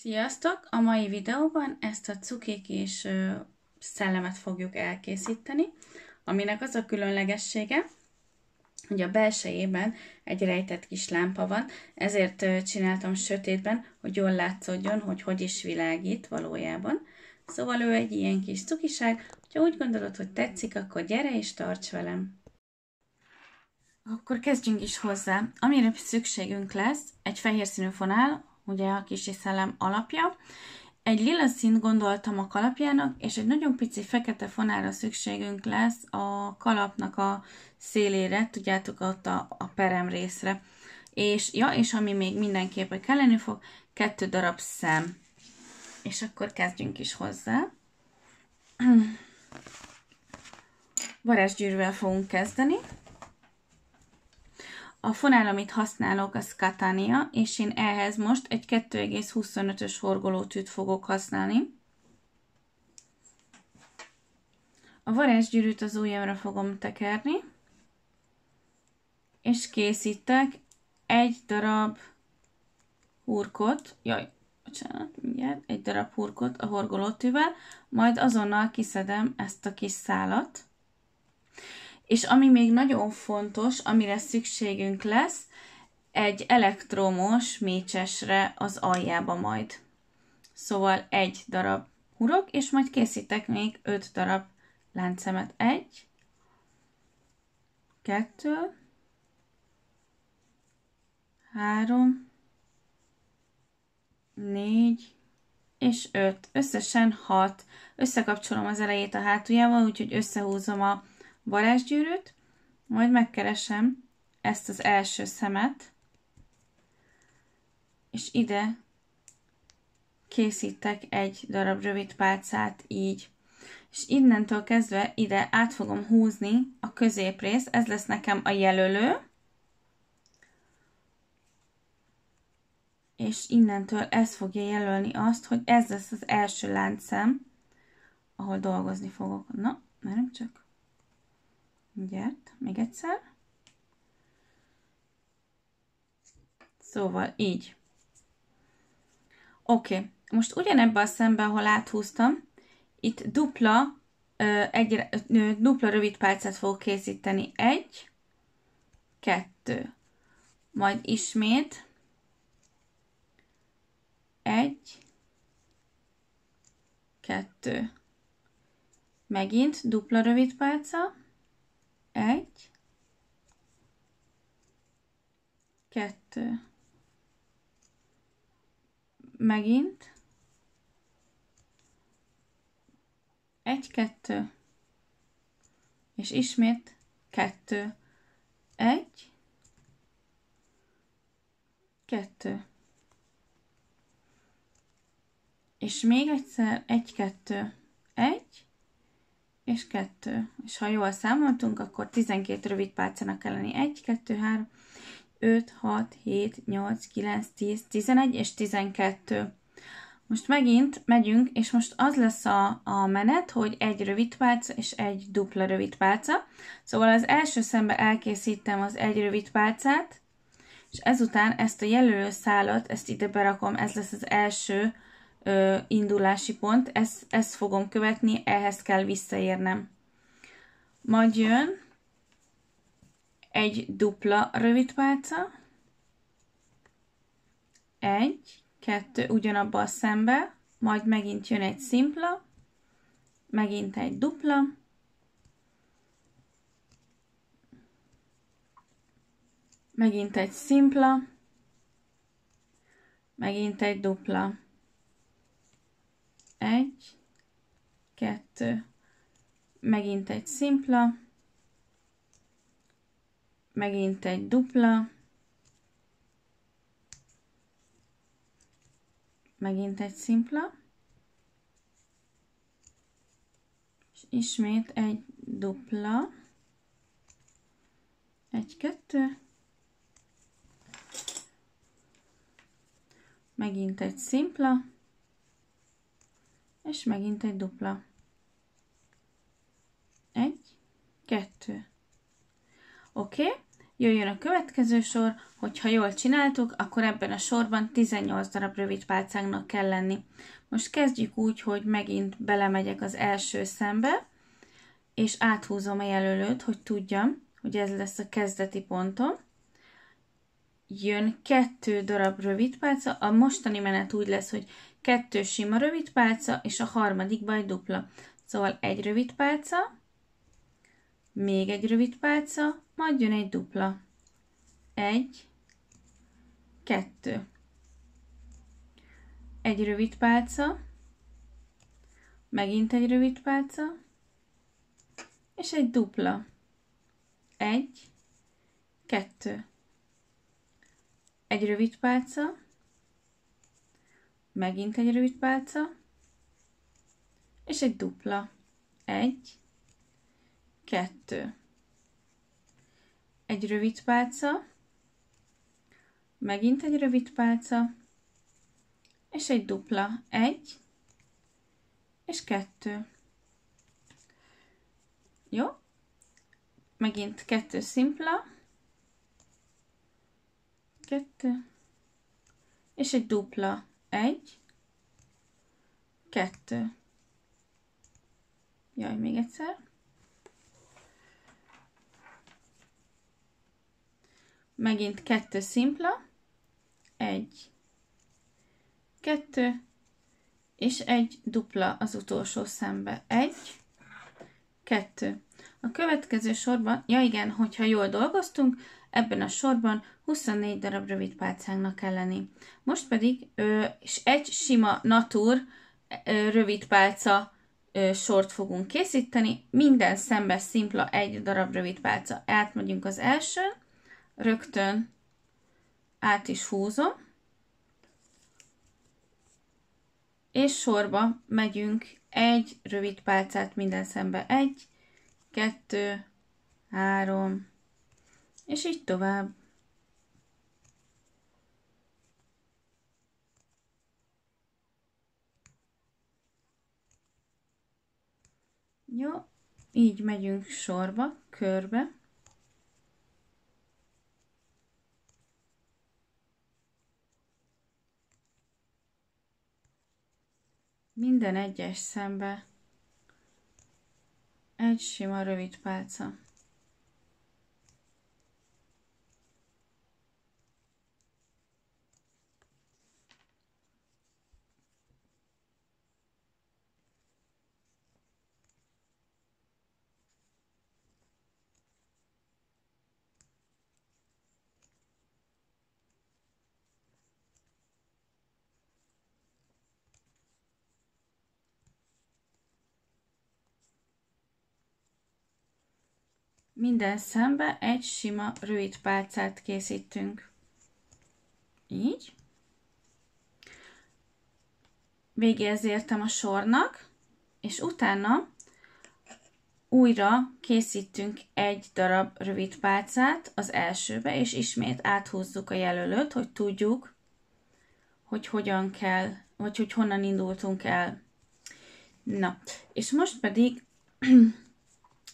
Sziasztok! A mai videóban ezt a cukikés szellemet fogjuk elkészíteni, aminek az a különlegessége, hogy a belsejében egy rejtett kis lámpa van, ezért csináltam sötétben, hogy jól látszódjon, hogy hogy is világít valójában. Szóval ő egy ilyen kis cukiság, ha úgy gondolod, hogy tetszik, akkor gyere és tarts velem! Akkor kezdjünk is hozzá. Amire szükségünk lesz, egy fehér színű fonál, ugye a kisi szellem alapja, egy lila színt gondoltam a kalapjának, és egy nagyon pici fekete fonálra szükségünk lesz a kalapnak a szélére, tudjátok, ott a perem részre. És ami még mindenképpen kelleni fog, 2 darab szem. És akkor kezdjünk is hozzá. Varázsgyűrűvel fogunk kezdeni. A fonál, amit használok, az Catania, és én ehhez most egy 2,25-ös horgolótűt fogok használni. A varázsgyűrűt az ujjamra fogom tekerni, és készítek egy darab hurkot, egy darab hurkot a horgolótűvel, majd azonnal kiszedem ezt a kis szálat. És ami még nagyon fontos, amire szükségünk lesz, egy elektromos mécsesre az aljába majd. Szóval egy darab hurok, és majd készítek még 5 darab láncszemet. 1, 2, 3, 4 és 5. Összesen 6. Összekapcsolom az elejét a hátuljával, úgyhogy összehúzom a varázsgyűrűt, majd megkeresem ezt az első szemet, és ide készítek egy darab rövid pálcát így. És innentől kezdve ide át fogom húzni a középrészt, ez lesz nekem a jelölő, és innentől ez fogja jelölni azt, hogy ez lesz az első láncszem, ahol dolgozni fogok. Na, merünk csak. Gyert, még egyszer. Szóval így. Oké, most ugyanebben a szemben, ahol áthúztam, itt dupla rövid pálcát fogok készíteni. 1, 2, majd ismét 1, 2, megint dupla rövid pálca, 1, 2, megint 1, 2, és ismét 2, 1, 2, és még egyszer 1, 2, 1, és 2. És ha jól számoltunk, akkor 12 rövid pálcának kell lenni. 1, 2, 3, 5, 6, 7, 8, 9, 10, 11 és 12. Most megint megyünk, és most az lesz a menet, hogy egy rövid pálca és egy dupla rövid pálca. Szóval az első szembe elkészítem az egy rövid pálcát, és ezután ezt a jelölő szálat, ezt ide berakom, ez lesz az első indulási pont, ezt fogom követni, ehhez kell visszaérnem. Majd jön egy dupla rövid pálca, 1, 2, ugyanabba a szembe, majd megint jön egy szimpla, megint egy dupla, megint egy szimpla, megint egy dupla. 1, 2, megint egy szimpla, megint egy dupla, megint egy szimpla, és ismét egy dupla, 1, 2, megint egy szimpla, és megint egy dupla. 1, 2. Oké? Jöjjön a következő sor, hogyha jól csináltuk, akkor ebben a sorban 18 darab rövid pálcánknak kell lenni. Most kezdjük úgy, hogy megint belemegyek az első szembe, és áthúzom a jelölőt, hogy tudjam, hogy ez lesz a kezdeti pontom. Jön 2 darab rövid pálca, a mostani menet úgy lesz, hogy 2 sima rövid pálca, és a harmadikban egy dupla. Szóval egy rövid pálca, még egy rövid pálca, majd jön egy dupla. 1, 2. Egy rövid pálca, megint egy rövid pálca, és egy dupla. 1, 2. Egy rövid pálca, megint egy rövid pálca, és egy dupla. 1, 2. Egy rövid pálca, megint egy rövid pálca, és egy dupla. 1 és 2. Jó? Megint 2 szimpla, 2, és egy dupla. 1, 2. Jaj, még egyszer. Megint 2 szimpla, 1, 2, és egy dupla az utolsó szembe. 1, 2. A következő sorban, ja igen, hogyha jól dolgoztunk, ebben a sorban 24 darab rövid pálcánknak kell lenni. Most pedig egy sima natur rövid pálca sort fogunk készíteni. Minden szembe szimpla egy darab rövid pálca. Átmegyünk az elsőn, rögtön át is húzom, és sorba megyünk egy rövid pálcát minden szembe. 1, 2, 3, és így tovább. Jó, így megyünk sorba, körbe. Minden egyes szembe egy sima rövid pálca. Minden szembe egy sima rövid pálcát készítünk. Így. Végéhez értem a sornak, és utána újra készítünk egy darab rövid pálcát az elsőbe, és ismét áthúzzuk a jelölőt, hogy tudjuk, hogy hogyan kell, vagy hogy honnan indultunk el. Na, és most pedig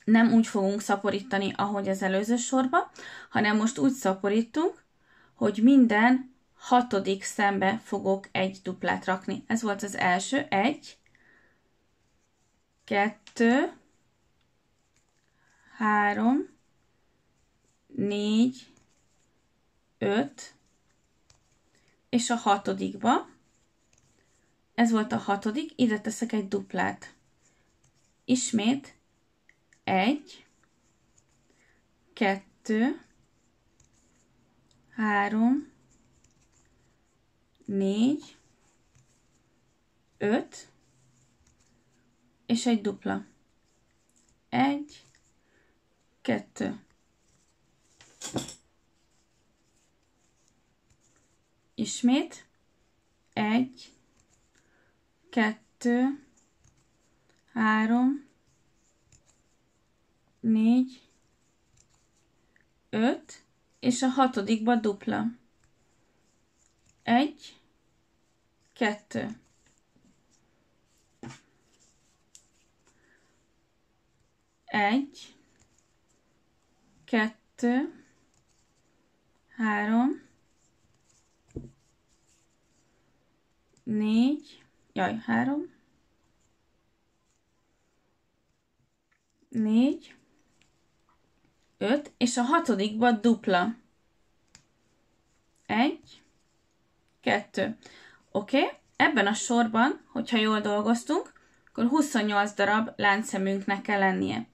nem úgy fogunk szaporítani, ahogy az előző sorba, hanem most úgy szaporítunk, hogy minden 6. szembe fogok egy duplát rakni. Ez volt az első. 1, 2, 3, 4, 5, és a 6-ba. Ez volt a 6. Ide teszek egy duplát. Ismét 1, 2, 3, 4, 5, és egy dupla. 1, 2. Ismét 1, 2, 3, 4, 5, és a 6-ba dupla. 1, 2. Egy, 2, 3, 4, 3, 4, 5, és a hatodikba dupla. 1, 2. Oké? Ebben a sorban, hogyha jól dolgoztunk, akkor 28 darab láncszemünknek kell lennie.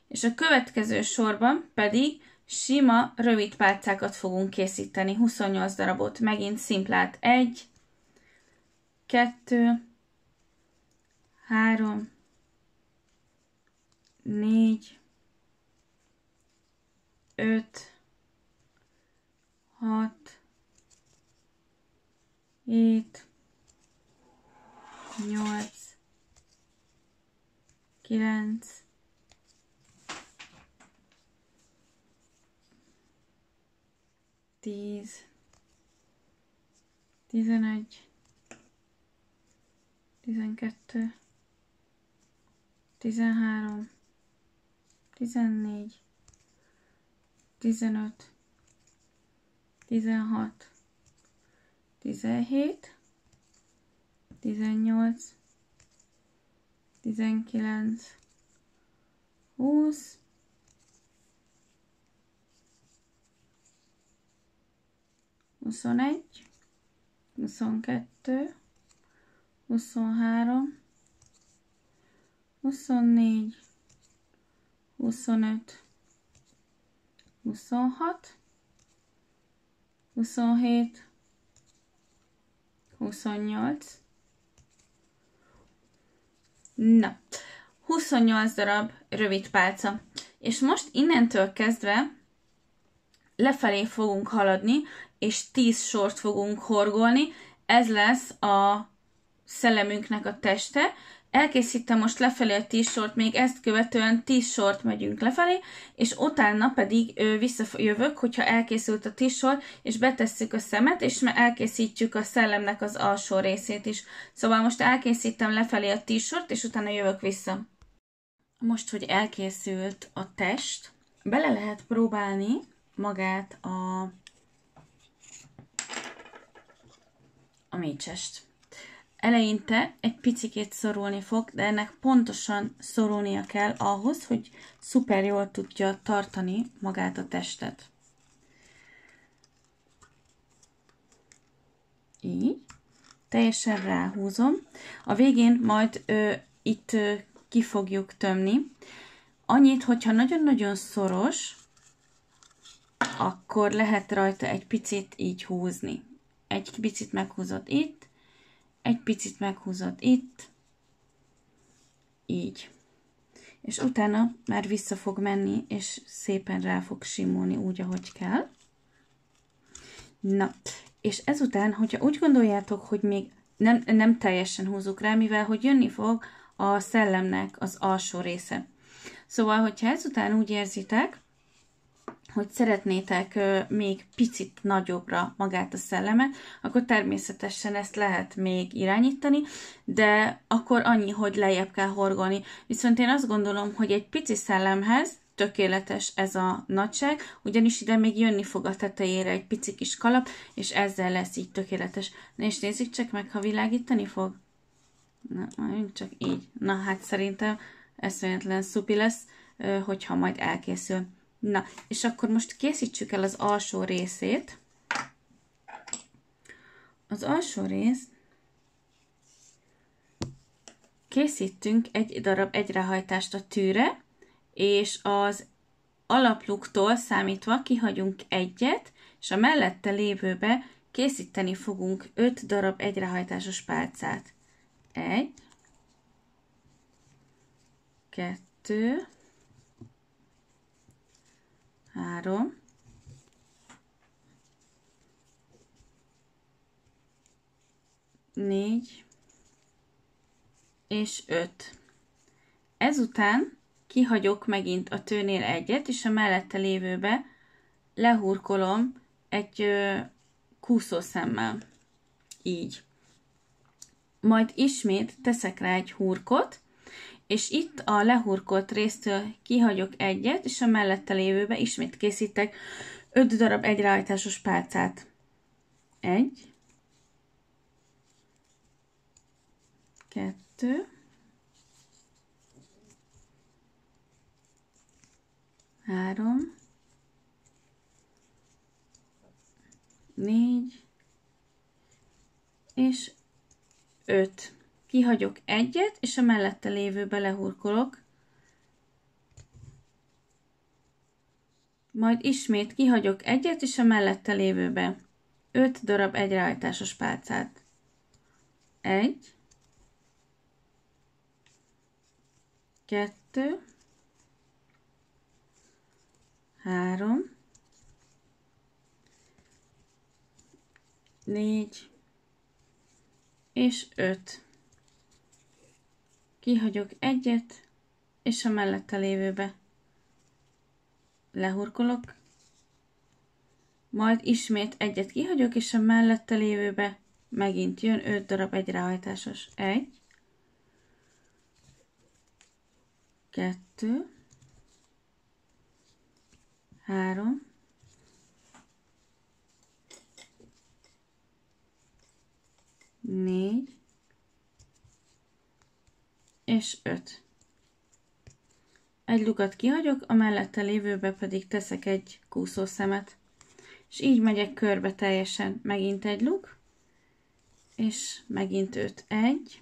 És a következő sorban pedig sima, rövid pálcákat fogunk készíteni. 28 darabot. Megint szimplát. 1, 2, 3, 4, 5, 6, 7, 8, 9, 10, 11, 12, 13, 14, 15, 16, 17, 18, 19, 20, 21, 22, 23, 24, 25, 26, 27, 28. Na, 28 darab rövid pálca. És most innentől kezdve lefelé fogunk haladni, és 10 sort fogunk horgolni. Ez lesz a szellemünknek a teste. Elkészítem most lefelé a 10 sort, még ezt követően 10 sort megyünk lefelé, és utána pedig visszajövök, hogyha elkészült a 10 sor, és betesszük a szemet, és elkészítjük a szellemnek az alsó részét is. Szóval most elkészítem lefelé a 10 sort, és utána jövök vissza. Most, hogy elkészült a test, bele lehet próbálni magát a mécsest. Eleinte egy picikét szorulni fog, de ennek pontosan szorulnia kell ahhoz, hogy szuper jól tudja tartani magát a testet. Így. Teljesen ráhúzom. A végén majd itt ki fogjuk tömni. Annyit, hogyha nagyon-nagyon szoros, akkor lehet rajta egy picit így húzni. Egy picit meghúzott itt, egy picit meghúzott itt, így. És utána már vissza fog menni, és szépen rá fog simulni úgy, ahogy kell. Na, és ezután, hogyha úgy gondoljátok, hogy még nem teljesen húzzuk rá, mivel hogy jönni fog a szellemnek az alsó része. Szóval, hogyha ezután úgy érzitek, hogy szeretnétek még picit nagyobbra magát a szellemet, akkor természetesen ezt lehet még irányítani, de akkor annyi, hogy lejjebb kell horgolni. Viszont én azt gondolom, hogy egy pici szellemhez tökéletes ez a nagyság, ugyanis ide még jönni fog a tetejére egy pici kis kalap, és ezzel lesz így tökéletes. Na és nézzük csak meg, ha világítani fog. Na, csak így. Na hát szerintem eszméletlen szupi lesz, hogyha majd elkészül. Na, és akkor most készítsük el az alsó részét. Az alsó rész készítünk egy darab egyrehajtást a tűre, és az alapluktól számítva kihagyunk egyet, és a mellette lévőbe készíteni fogunk 5 darab egyrehajtásos pálcát. 1, 2, 3, 4 és 5. Ezután kihagyok megint a tőnél egyet, és a mellette lévőbe lehurkolom egy kúszószemmel. Így. Majd ismét teszek rá egy hurkot, és itt a lehurkolt résztől kihagyok egyet, és a mellette lévőbe ismét készítek 5 darab egyrehajtásos pálcát. 1, 2, 3, 4, és 5. Kihagyok egyet, és a mellette lévőbe lehurkolok. Majd ismét kihagyok egyet, és a mellette lévőbe 5 darab egyrehajtásos pálcát. 1, 2, 3, 4, és 5. Kihagyok egyet, és a mellette lévőbe lehurkolok, majd ismét egyet kihagyok, és a mellette lévőbe megint jön 5 darab egyrehajtásos. 1, 2, 3, 4, és 5. Egy lukat kihagyok, a mellette lévőbe pedig teszek egy kúszószemet. És így megyek körbe teljesen. Megint egy luk, és megint 5. 1,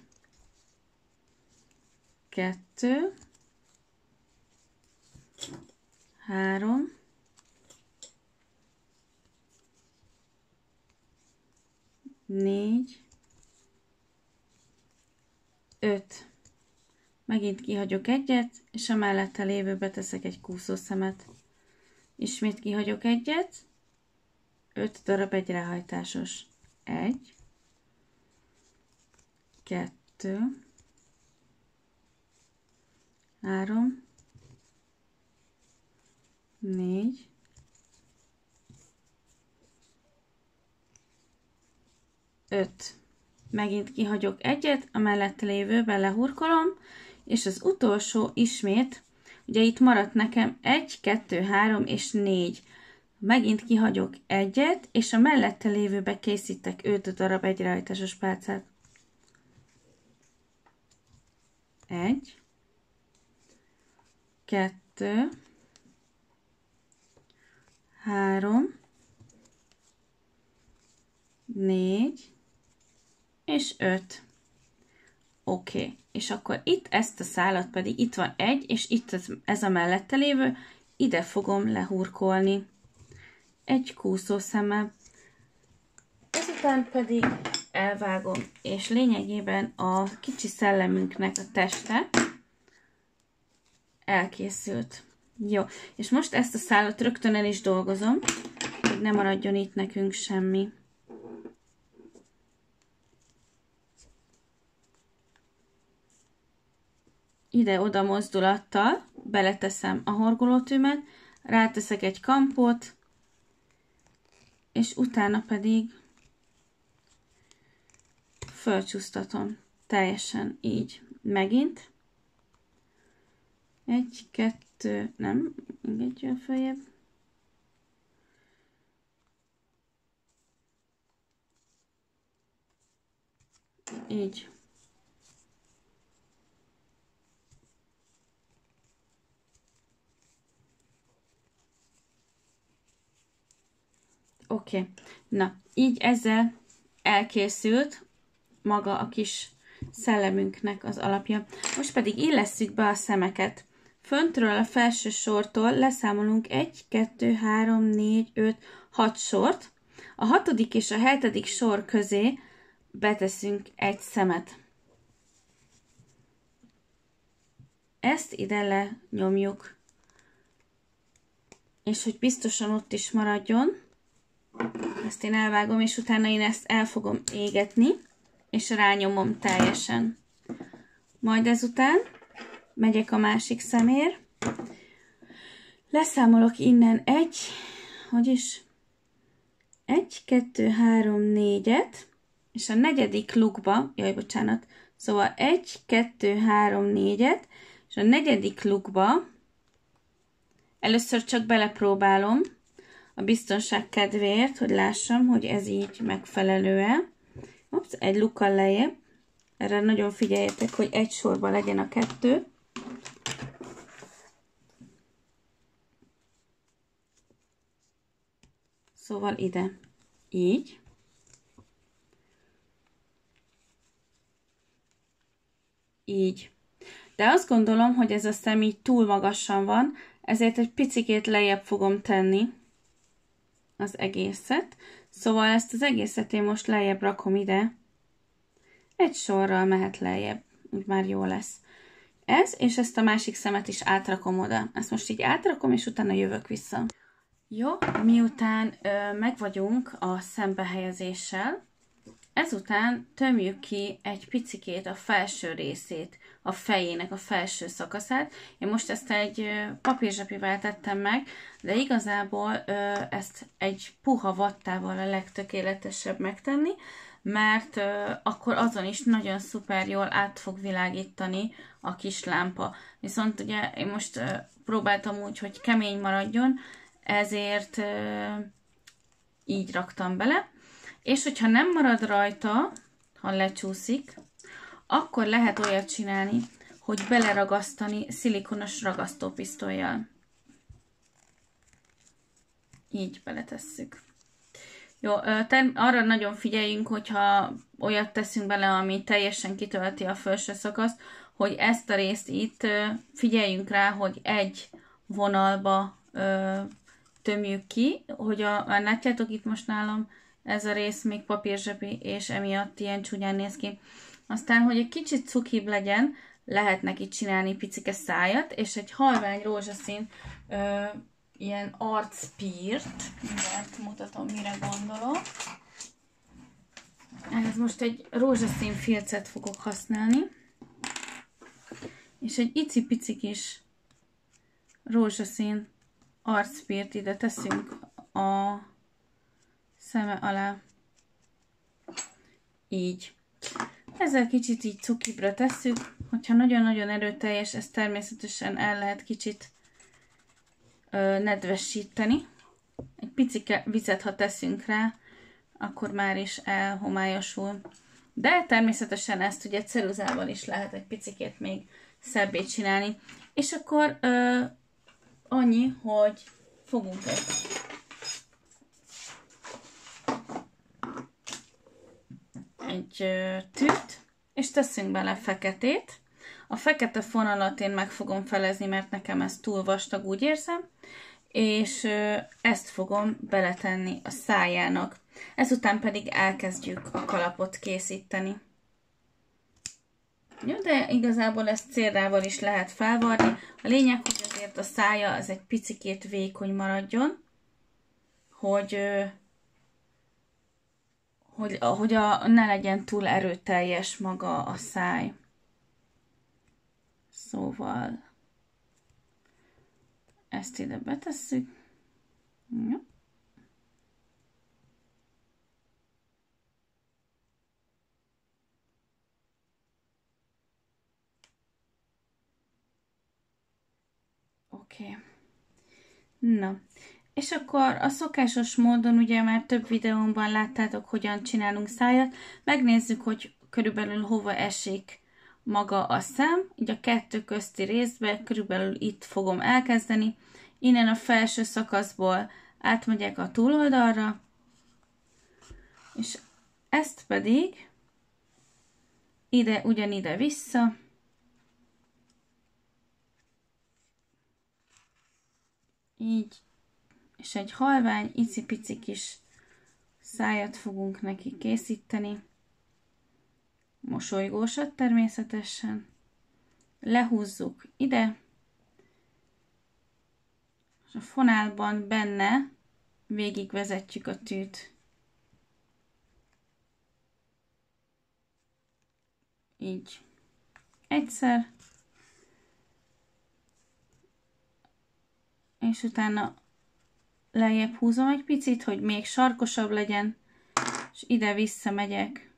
2, 3, 4, 5. Megint kihagyok egyet, és a mellette lévőbe teszek egy kúszószemet. Ismét kihagyok egyet, 5 darab egyrehajtásos. 1, 2, 3, 4, 5. Megint kihagyok egyet, a mellette lévőbe lehurkolom, és az utolsó ismét, ugye itt maradt nekem 1, 2, 3 és 4. Megint kihagyok egyet, és a mellette lévőbe készítek 5 darab egyrehajtásos pálcát. 1, 2, 3, 4, és 5. Oké. És akkor itt ezt a szálat pedig, itt van 1, és itt ez a mellette lévő, ide fogom lehurkolni egy kúszószemmel. Ezután pedig elvágom, és lényegében a kicsi szellemünknek a teste elkészült. Jó, és most ezt a szálat rögtön el is dolgozom, hogy ne maradjon itt nekünk semmi. Ide-oda mozdulattal beleteszem a horgolótűmet, ráteszek egy kampót, és utána pedig fölcsúsztatom teljesen így. Megint. 1, 2, nem, engedjön följebb. Így. Oké. Na, így ezzel elkészült maga a kis szellemünknek az alapja. Most pedig illesszük be a szemeket. Föntről a felső sortól leszámolunk 1, 2, 3, 4, 5, 6 sort. A 6. és a 7. sor közé beteszünk egy szemet. Ezt ide lenyomjuk. És hogy biztosan ott is maradjon, ezt én elvágom, és utána én ezt el fogom égetni, és rányomom teljesen. Majd ezután megyek a másik szemért. Leszámolok innen 1, 2, 3, 4-et, és a 4. lukba, szóval 1, 2, 3, 4-et, és a 4. lukba először csak belepróbálom, a biztonság kedvéért, hogy lássam, hogy ez így megfelelő-e. Ups, egy lukkal lejjebb. Erre nagyon figyeljetek, hogy egy sorban legyen a kettő. Szóval ide. Így. Így. De azt gondolom, hogy ez a szem így túl magasan van, ezért egy picikét lejjebb fogom tenni az egészet. Szóval ezt az egészet én most lejjebb rakom ide. Egy sorral mehet lejjebb, úgy már jó lesz. Ez, és ezt a másik szemet is átrakom oda. Ezt most így átrakom, és utána jövök vissza. Jó, miután meg vagyunk a szembehelyezéssel, ezután tömjük ki egy picikét a felső részét, a fejének a felső szakaszát. Én most ezt egy papírzsepivel tettem meg, de igazából ezt egy puha vattával a legtökéletesebb megtenni, mert akkor azon is nagyon szuper jól át fog világítani a kis lámpa. Viszont ugye én most próbáltam úgy, hogy kemény maradjon, ezért így raktam bele. És hogyha nem marad rajta, ha lecsúszik, akkor lehet olyat csinálni, hogy beleragasztani szilikonos ragasztópisztollyal. Így beletesszük. Jó, arra nagyon figyeljünk, hogyha olyat teszünk bele, ami teljesen kitölti a felső szakaszt, hogy ezt a részt itt figyeljünk rá, hogy egy vonalba tömjük ki, hogy látjátok itt most nálam, ez a rész még papírzsepi, és emiatt ilyen csúnyán néz ki. Aztán, hogy egy kicsit cukibb legyen, lehet neki csinálni picike szájat, és egy halvány rózsaszín ilyen arcpírt, mindjárt mutatom, mire gondolok. Ehhez most egy rózsaszín filcet fogok használni, és egy icipici kis rózsaszín arcpírt ide teszünk a szeme alá. Így. Ezzel kicsit így cukibra tesszük. Hogyha nagyon-nagyon erőteljes, ezt természetesen el lehet kicsit nedvesíteni. Egy picike vizet, ha teszünk rá, akkor már is elhomályosul. De természetesen ezt ugye ceruzával is lehet egy picikét még szebbé csinálni. És akkor annyi, hogy fogunk egy tűt, és teszünk bele feketét. A fekete fonalat én meg fogom felezni, mert nekem ez túl vastag, úgy érzem, és ezt fogom beletenni a szájának. Ezután pedig elkezdjük a kalapot készíteni. Jó, de igazából ezt cérrával is lehet felvarni. A lényeg, hogy azért a szája az egy picikét vékony maradjon, hogy ne legyen túl erőteljes maga a száj. Szóval ezt ide betesszük. Jó. Oké. Na, és akkor a szokásos módon, ugye már több videómban láttátok, hogyan csinálunk szájat. Megnézzük, hogy körülbelül hova esik maga a szem. Így a kettő közti részbe körülbelül itt fogom elkezdeni. Innen a felső szakaszból átmegyek a túloldalra, és ezt pedig ide, ugyanide vissza. Így, és egy halvány, icipici kis szájat fogunk neki készíteni. Mosolygósat természetesen. Lehúzzuk ide, és a fonálban benne végigvezetjük a tűt. Így. Egyszer. És utána lejjebb húzom egy picit, hogy még sarkosabb legyen, és ide visszamegyek.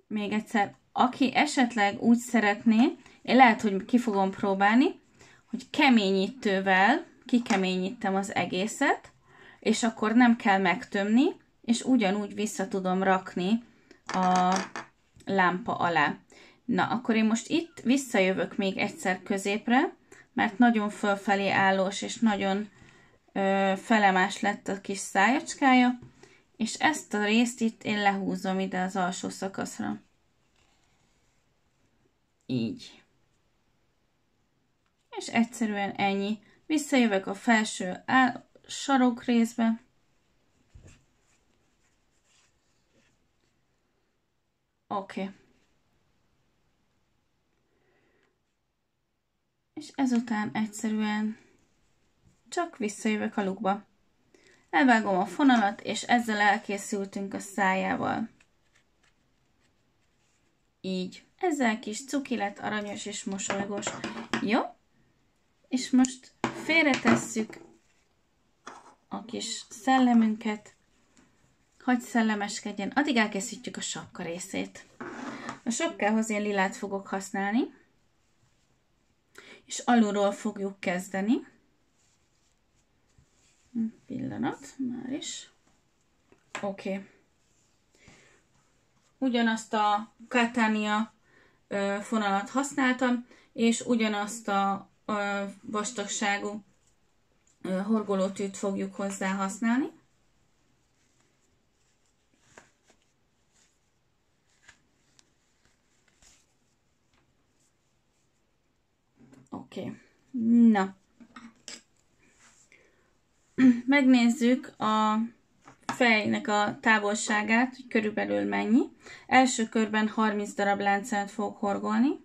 Még egyszer, aki esetleg úgy szeretné, én lehet, hogy ki fogom próbálni, hogy keményítővel kikeményítem az egészet, és akkor nem kell megtömni, és ugyanúgy vissza tudom rakni a lámpa alá. Na, akkor én most itt visszajövök még egyszer középre, mert nagyon fölfelé állós, és nagyon felemás lett a kis szájacskája, és ezt a részt itt én lehúzom ide az alsó szakaszra. Így. És egyszerűen ennyi. Visszajövök a felső sarok részbe. Oké. És ezután egyszerűen csak visszajövök a lukba. Elvágom a fonalat, és ezzel elkészültünk a szájával. Így. Ezzel kis cuki lett, aranyos és mosolygós. Jó? És most félretesszük a kis szellemünket, hogy szellemeskedjen. Addig elkészítjük a sapka részét. A sapkához én lilát fogok használni, és alulról fogjuk kezdeni. Pillanat, már is. Oké. Ugyanazt a Catania fonalat használtam, és ugyanazt a vastagságú horgolótűt fogjuk hozzá használni. Oké. Na. Megnézzük a fejnek a távolságát, hogy körülbelül mennyi. Első körben 30 darab láncemet fogok horgolni.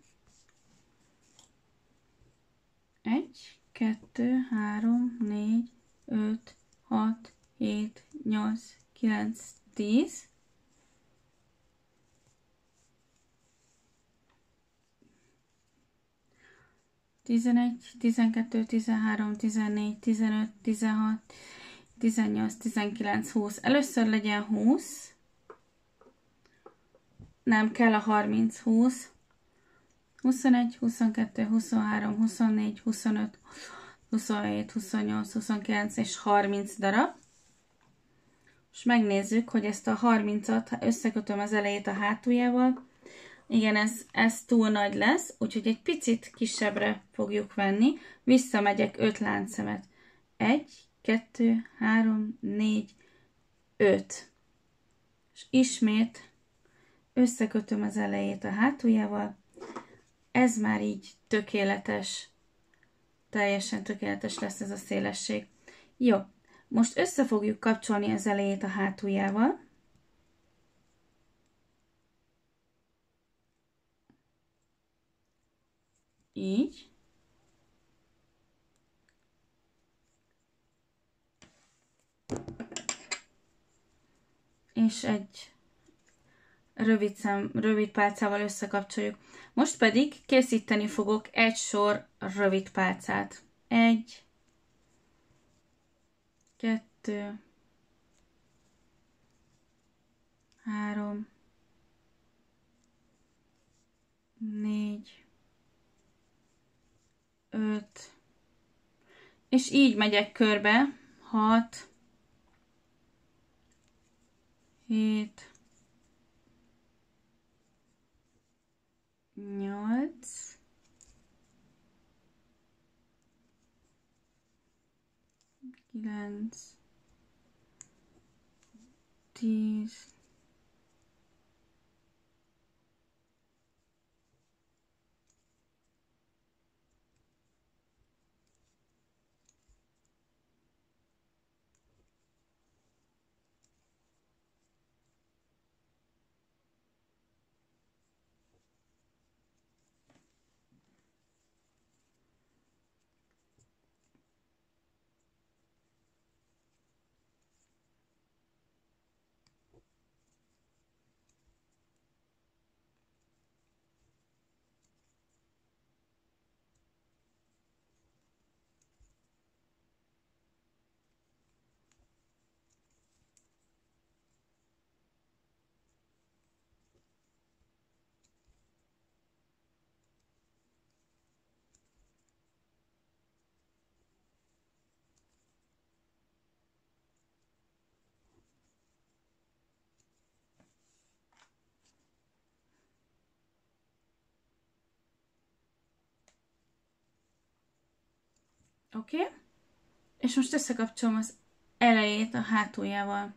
1, 2, 3, 4, 5, 6, 7, 8, 9, 10. Tizenegy, 12, 13, 14, 15, 16, 18, 19, 20. Először legyen 20. Nem kell a 30, 20. 21, 22, 23, 24, 25, 27, 28, 29 és 30 darab. Most megnézzük, hogy ezt a 30-at összekötöm az elejét a hátuljával. Igen, ez túl nagy lesz, úgyhogy egy picit kisebbre fogjuk venni. Visszamegyek 5 láncszemet. 1, 2, 3, 4, 5. És ismét összekötöm az elejét a hátuljával. Ez már így tökéletes, teljesen tökéletes lesz ez a szélesség. Jó, most össze fogjuk kapcsolni az elejét a hátuljával. Így. És egy rövid pálcával összekapcsoljuk. Most pedig készíteni fogok egy sor rövid pálcát. 1, 2, 3, 4, 5, és így megyek körbe. 6, 7, 8, 9, 10, Oké? És most összekapcsolom az elejét a hátuljával.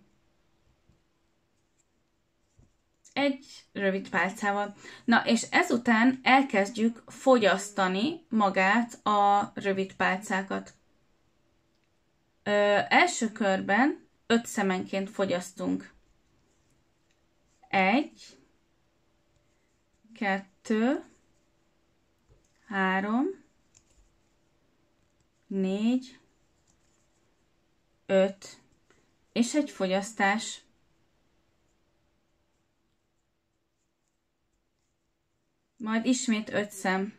Egy rövid pálcával. Na, és ezután elkezdjük fogyasztani magát a rövid pálcákat. Első körben 5 szemenként fogyasztunk. 1, 2, 3, 4, 5, és egy fogyasztás. Majd ismét 5 szem.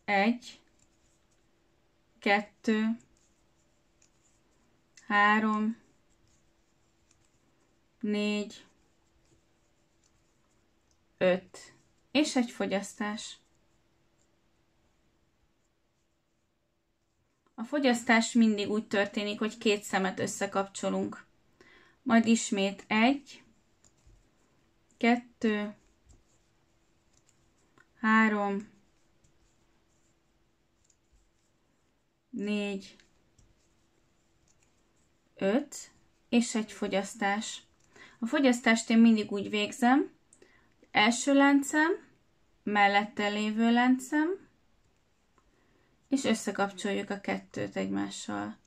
1, 2, 3, 4, 5, és egy fogyasztás. A fogyasztás mindig úgy történik, hogy 2 szemet összekapcsolunk. Majd ismét 1, 2, 3, 4, 5, és egy fogyasztás. A fogyasztást én mindig úgy végzem, első láncszem, mellette lévő láncszem, és összekapcsoljuk a 2-t egymással.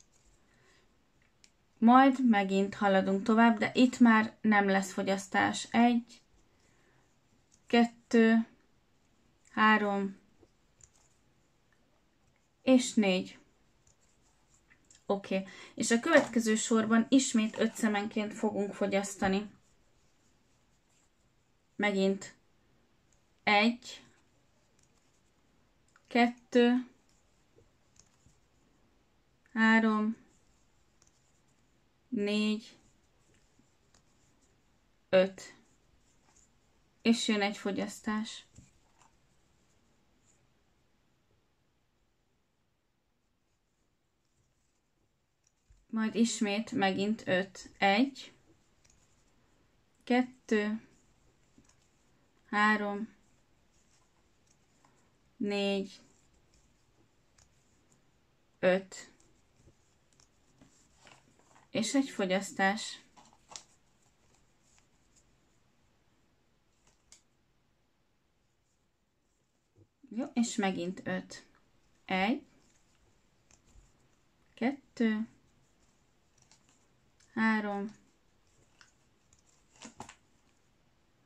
Majd megint haladunk tovább, de itt már nem lesz fogyasztás. 1, 2, 3, és 4. Oké. És a következő sorban ismét 5 szemenként fogunk fogyasztani. Megint 1, 2, 3, 4, 5. És jön egy fogyasztás. Majd ismét megint 5. 1, 2, 3, 4, 5. És egy fogyasztás. Jó, és megint 5. 1, 2, 3,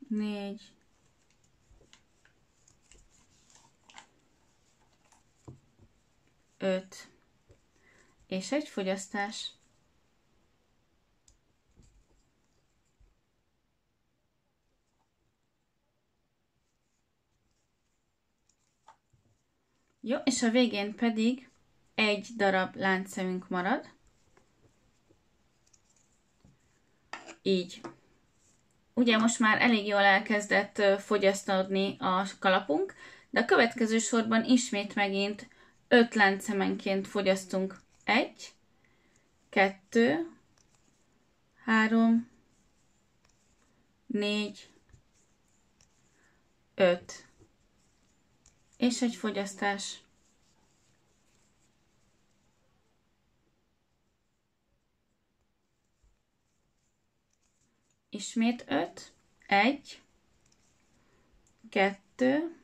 4, 5, és egy fogyasztás. Jó, és a végén pedig egy darab láncszemünk marad. Így. Ugye most már elég jól elkezdett fogyasztódni a kalapunk, de a következő sorban ismét megint 5 láncszemenként fogyasztunk. 1, 2, 3, 4, 5. És egy fogyasztás. Ismét 5. 1, 2,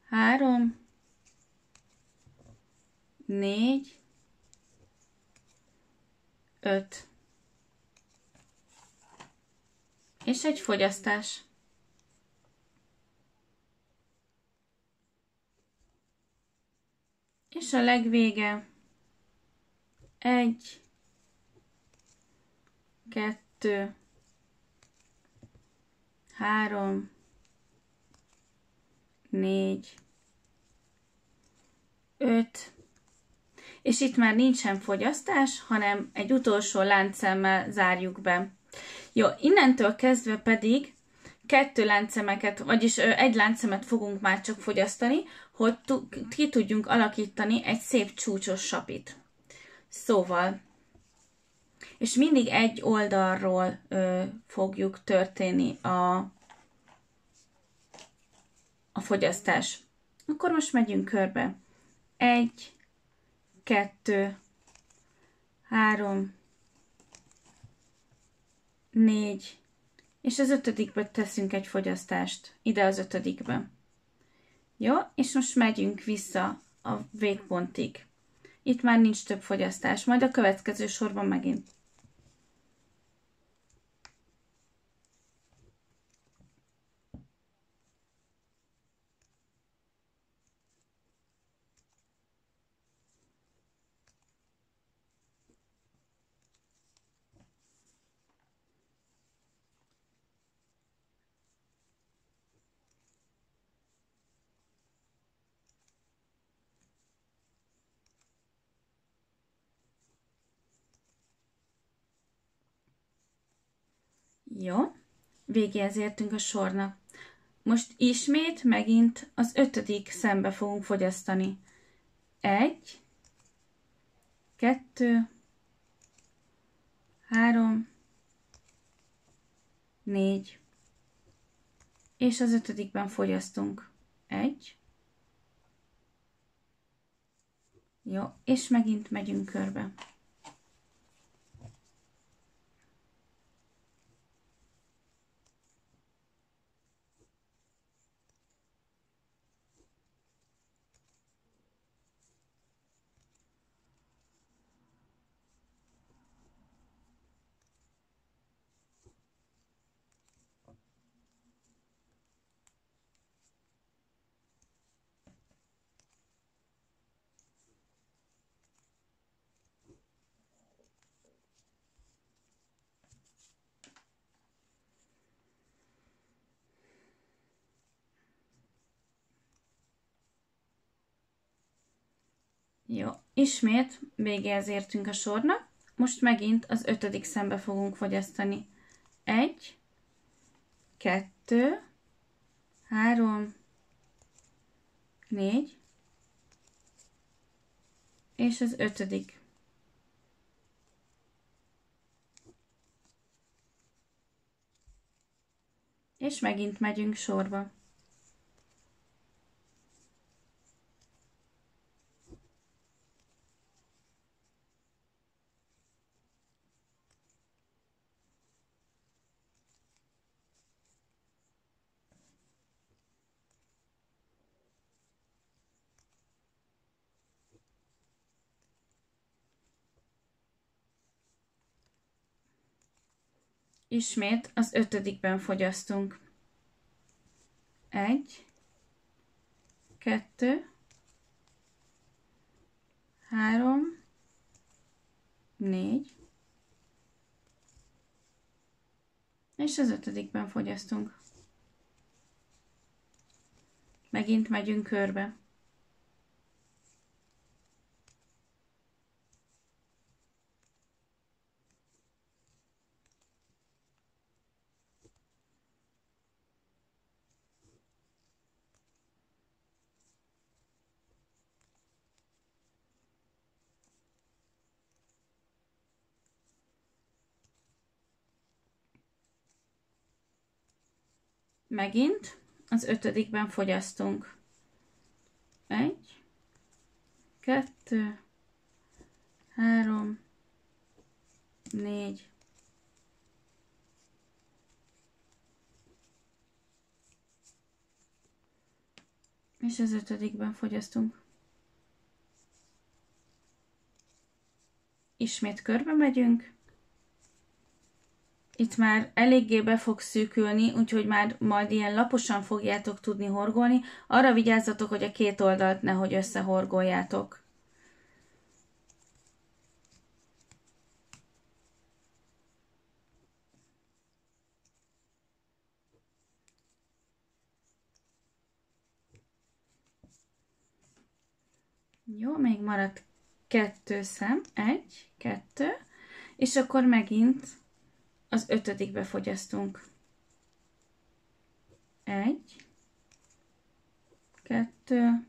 3, 4, 5. És egy fogyasztás. És a legvége 1, 2, 3, 4, 5, és itt már nincsen fogyasztás, hanem egy utolsó láncszemmel zárjuk be. Jó, innentől kezdve pedig 2 láncszemeket, vagyis egy láncszemet fogunk már csak fogyasztani, hogy ki tudjunk alakítani egy szép csúcsos sapit. Szóval, és mindig egy oldalról fogjuk történni a fogyasztás. Akkor most megyünk körbe. 1, 2, 3, 4, és az 5-ből teszünk egy fogyasztást, ide az 5-be. Jó, és most megyünk vissza a végpontig. Itt már nincs több fogyasztás, majd a következő sorban megint. Jó, végéhez értünk a sornak. Most ismét megint az 5. szembe fogunk fogyasztani. 1, 2, 3, 4, és az 5-ben fogyasztunk. 1, jó, és megint megyünk körbe. Jó, ismét végéhez értünk a sornak. Most megint az 5. szembe fogunk fogyasztani. 1, 2, 3, 4, és az 5. És megint megyünk sorba. Ismét az 5-ben fogyasztunk. 1, 2, 3, 4, és az 5-ben fogyasztunk. Megint megyünk körbe. Megint az 5-ben fogyasztunk. 1, 2, 3, 4, és az 5-ben fogyasztunk. Ismét körbe megyünk. Itt már eléggé be fog szűkülni, úgyhogy már majd ilyen laposan fogjátok tudni horgolni. Arra vigyázzatok, hogy a két oldalt nehogy összehorgoljátok. Jó, még maradt 2 szem. 1, 2, és akkor megint az 5-be fogyasztunk. 1, 2,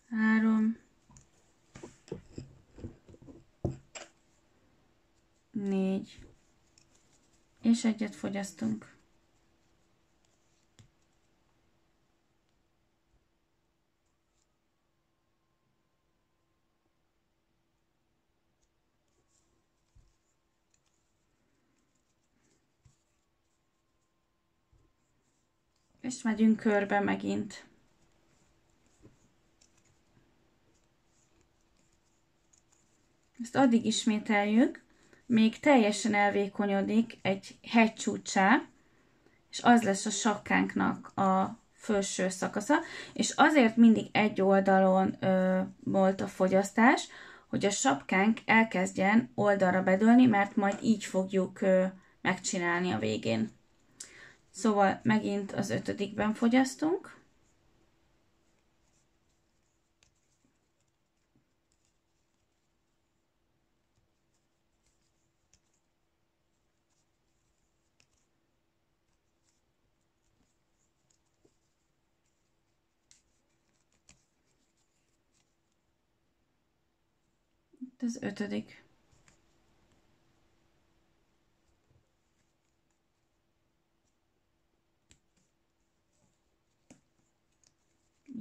3, 4, és egyet fogyasztunk. És megyünk körbe megint. Ezt addig ismételjük, még teljesen elvékonyodik egy hegy csúccsá, és az lesz a sapkánknak a felső szakasza, és azért mindig egy oldalon volt a fogyasztás, hogy a sapkánk elkezdjen oldalra bedőlni, mert majd így fogjuk megcsinálni a végén. Szóval megint az 5-ben fogyasztunk. Itt az 5.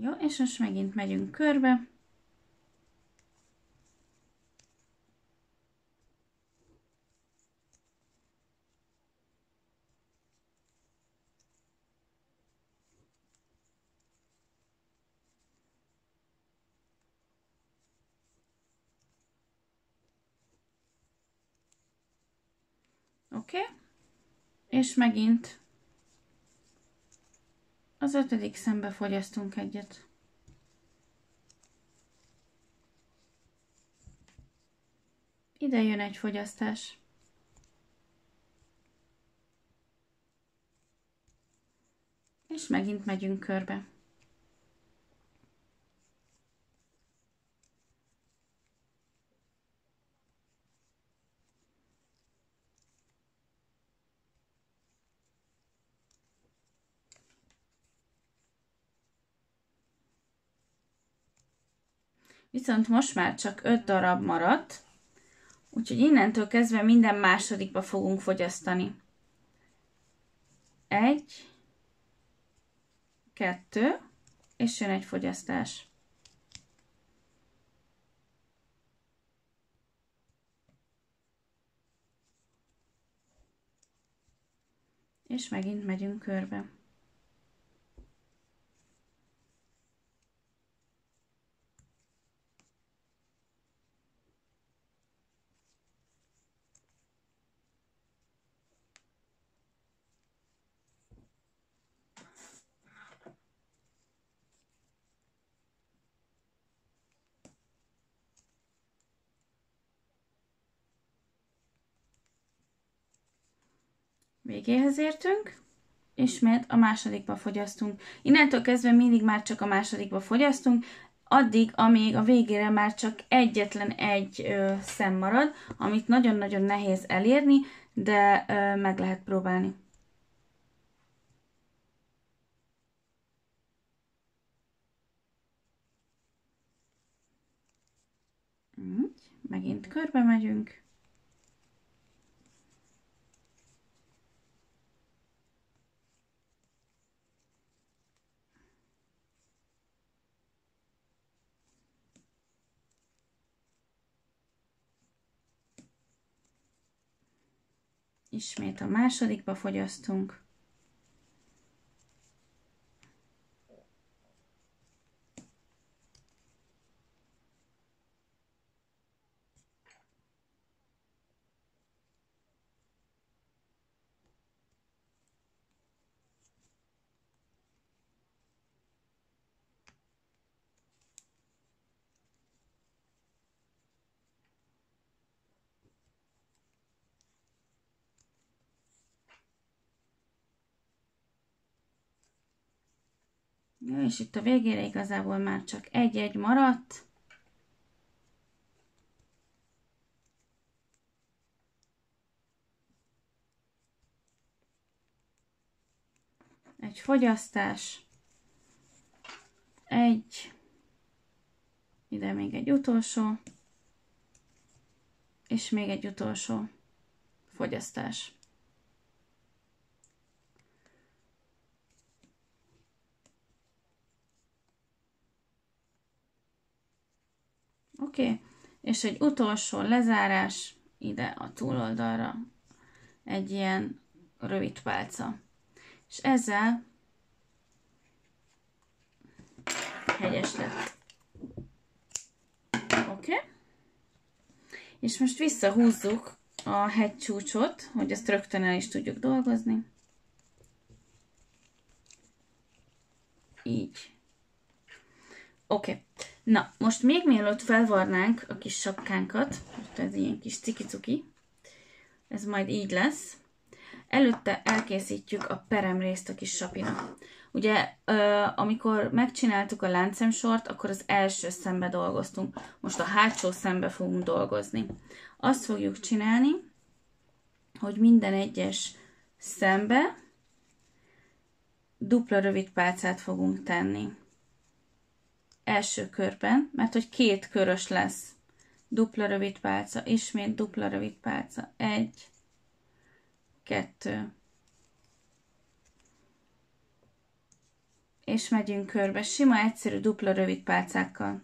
Jó, és most megint megyünk körbe. Oké? És megint az 5. szembe fogyasztunk egyet. Ide jön egy fogyasztás. És megint megyünk körbe. Viszont most már csak 5 darab maradt, úgyhogy innentől kezdve minden másodikba fogunk fogyasztani. 1, 2, és jön egy fogyasztás. És megint megyünk körbe. Végéhez értünk, ismét a másodikba fogyasztunk. Innentől kezdve mindig már csak a másodikba fogyasztunk, addig, amíg a végére már csak egyetlen egy szem marad, amit nagyon-nagyon nehéz elérni, de meg lehet próbálni. Megint körbe megyünk. Ismét a másodikba fogyasztunk. Ja, és itt a végére igazából már csak egy-egy maradt. Egy fogyasztás. Ide még egy utolsó. És még egy utolsó fogyasztás. Oké, és egy utolsó lezárás ide a túloldalra, egy ilyen rövid pálca. És ezzel hegyes lett. Oké? És most visszahúzzuk a hegycsúcsot, hogy ezt rögtön el is tudjuk dolgozni. Így. Oké. Na, most még mielőtt felvarnánk a kis sapkánkat, most ez ilyen kis ciki-cuki, ez majd így lesz, előtte elkészítjük a peremrészt a kis sapinak. Ugye, amikor megcsináltuk a láncszemsort, akkor az első szembe dolgoztunk. Most a hátsó szembe fogunk dolgozni. Azt fogjuk csinálni, hogy minden egyes szembe dupla rövid pálcát fogunk tenni. Első körben, mert hogy 2 körös lesz. Dupla rövid pálca, ismét dupla rövid pálca. 1, 2. És megyünk körbe, sima, egyszerű dupla rövid pálcákkal.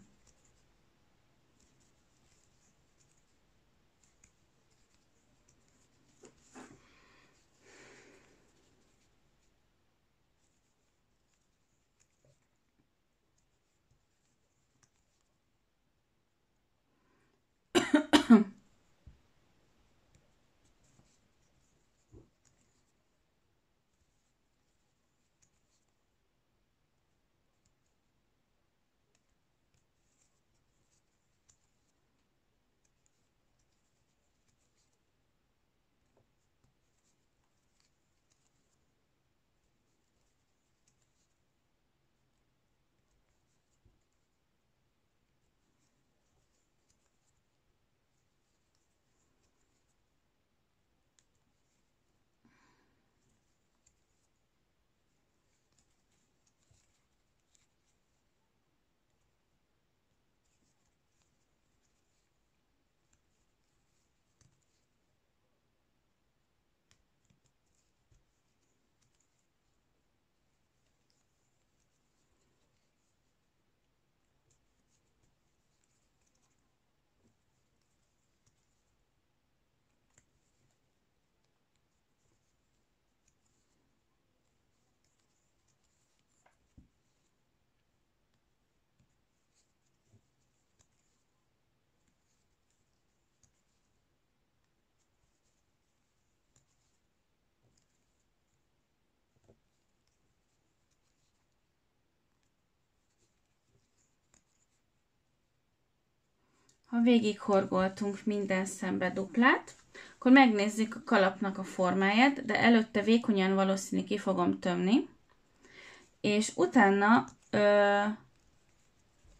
Ha végighorgoltunk minden szembe duplát, akkor megnézzük a kalapnak a formáját, de előtte vékonyan valószínű ki fogom tömni, és utána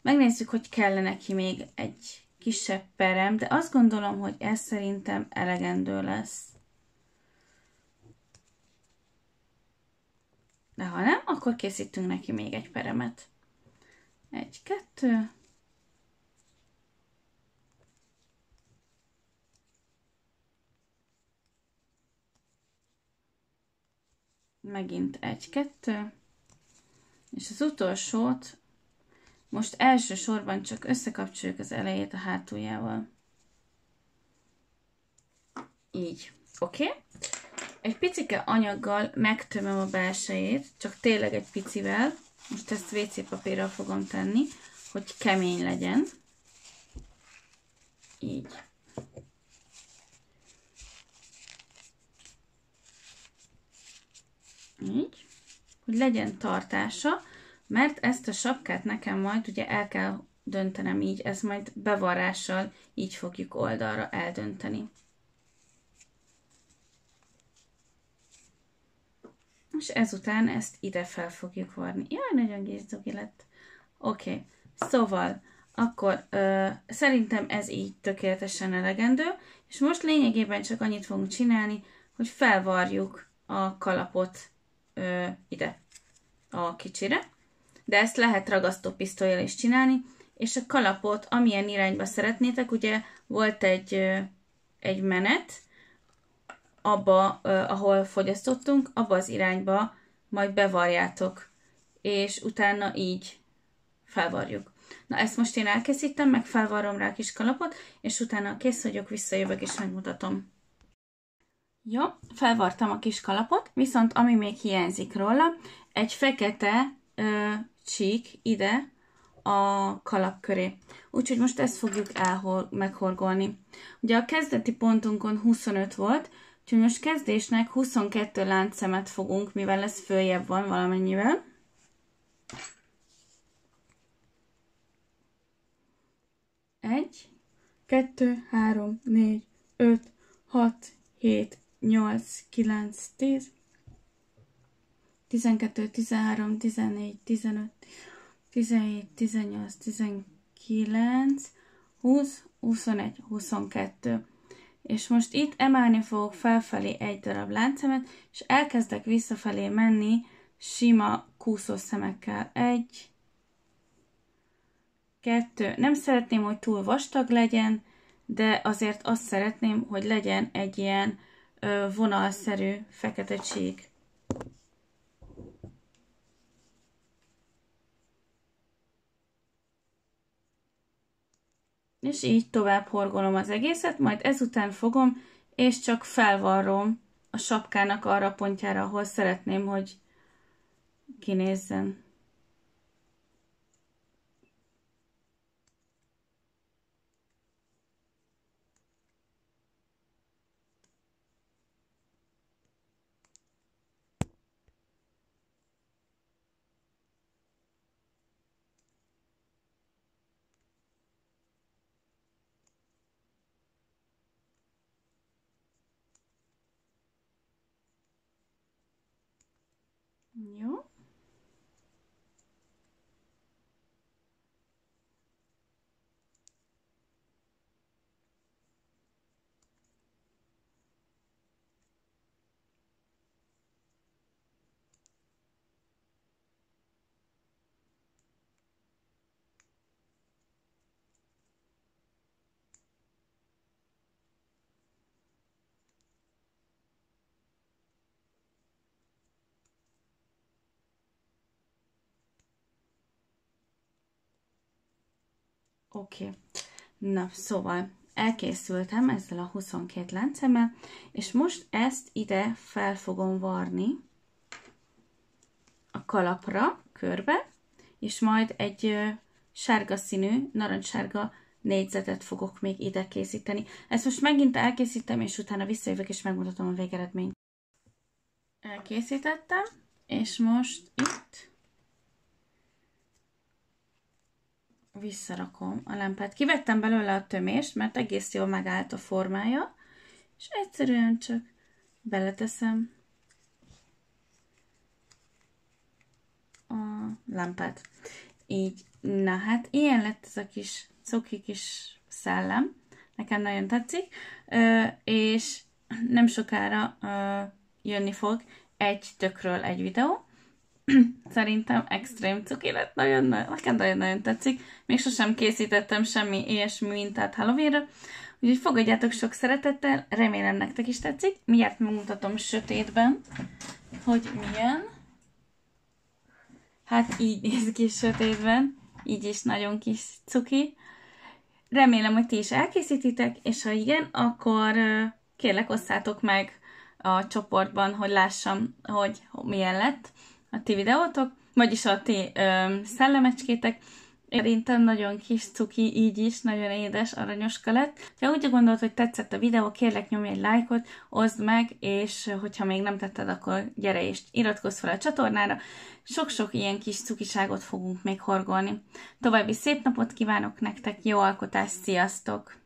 megnézzük, hogy kellene neki még egy kisebb perem, de azt gondolom, hogy ez szerintem elegendő lesz. De ha nem, akkor készítünk neki még egy peremet. 1, 2... Megint 1, 2, és az utolsót most elsősorban csak összekapcsoljuk az elejét a hátuljával. Így, oké? Egy picike anyaggal megtömöm a belsejét, csak tényleg egy picivel. Most ezt WC papírral fogom tenni, hogy kemény legyen. Így. Így, hogy legyen tartása, mert ezt a sapkát nekem majd ugye el kell döntenem így, ezt majd bevarrással így fogjuk oldalra eldönteni. És ezután ezt ide fel fogjuk varni. Jaj, nagyon gézdogi lett. Oké, szóval akkor szerintem ez így tökéletesen elegendő, és most lényegében csak annyit fogunk csinálni, hogy felvarjuk a kalapot ide a kicsire, de ezt lehet ragasztópisztollyal is csinálni, és a kalapot amilyen irányba szeretnétek, ugye volt egy menet, abba, ahol fogyasztottunk, abba az irányba majd bevarjátok, és utána így felvarjuk. Na ezt most én elkészítem, meg felvarrom rá a kis kalapot, és utána kész vagyok, visszajövök és megmutatom. Jó, felvartam a kis kalapot, viszont ami még hiányzik róla, egy fekete csík ide a kalap köré. Úgyhogy most ezt fogjuk meghorgolni. Ugye a kezdeti pontunkon 25 volt, úgyhogy most kezdésnek 22 láncszemet fogunk, mivel ez följebb van valamennyivel. Egy, 2, 3, 4, 5, 6, 7, 8, 9, 10, 12, 13, 14, 15, 17, 18, 19, 20, 21, 22. És most itt emelni fogok felfelé egy darab láncszemet, és elkezdek visszafelé menni sima kúszószemekkel. 1, 2. Nem szeretném, hogy túl vastag legyen, de azért azt szeretném, hogy legyen egy ilyen vonalszerű fekete csík. És így tovább horgolom az egészet, majd ezután fogom, és csak felvarrom a sapkának arra a pontjára, ahol szeretném, hogy kinézzen. Jó. Oké. Na, szóval elkészültem ezzel a 22 láncszemmel, és most ezt ide fel fogom varni a kalapra, körbe, és majd egy sárga színű, narancssárga négyzetet fogok még ide készíteni. Ezt most megint elkészítem, és utána visszajövök, és megmutatom a végeredményt. Elkészítettem, és most itt visszarakom a lámpát. Kivettem belőle a tömést, mert egész jól megállt a formája, és egyszerűen csak beleteszem a lámpát. Így, na hát, ilyen lett ez a kis cuki kis szellem. Nekem nagyon tetszik, és nem sokára jönni fog egy tökről egy videó. Szerintem extrém cuki lett, nekem nagyon-nagyon tetszik. Még sosem készítettem semmi ilyesmi mintát Halloweenra, úgyhogy fogadjátok sok szeretettel, remélem nektek is tetszik. Mindjárt megmutatom sötétben, hogy milyen. Hát így néz ki sötétben, így is nagyon kis cuki. Remélem, hogy ti is elkészítitek, és ha igen, akkor kérlek osszátok meg a csoportban, hogy lássam, hogy milyen lett a ti videótok, vagyis a ti szellemecskétek. Szerintem nagyon kis cuki, így is, nagyon édes, aranyoska lett. Ha úgy gondolod, hogy tetszett a videó, kérlek nyomj egy lájkot, oszd meg, és hogyha még nem tetted, akkor gyere és iratkozz fel a csatornára. Sok-sok ilyen kis cukiságot fogunk még horgolni. További szép napot kívánok nektek, jó alkotást, sziasztok!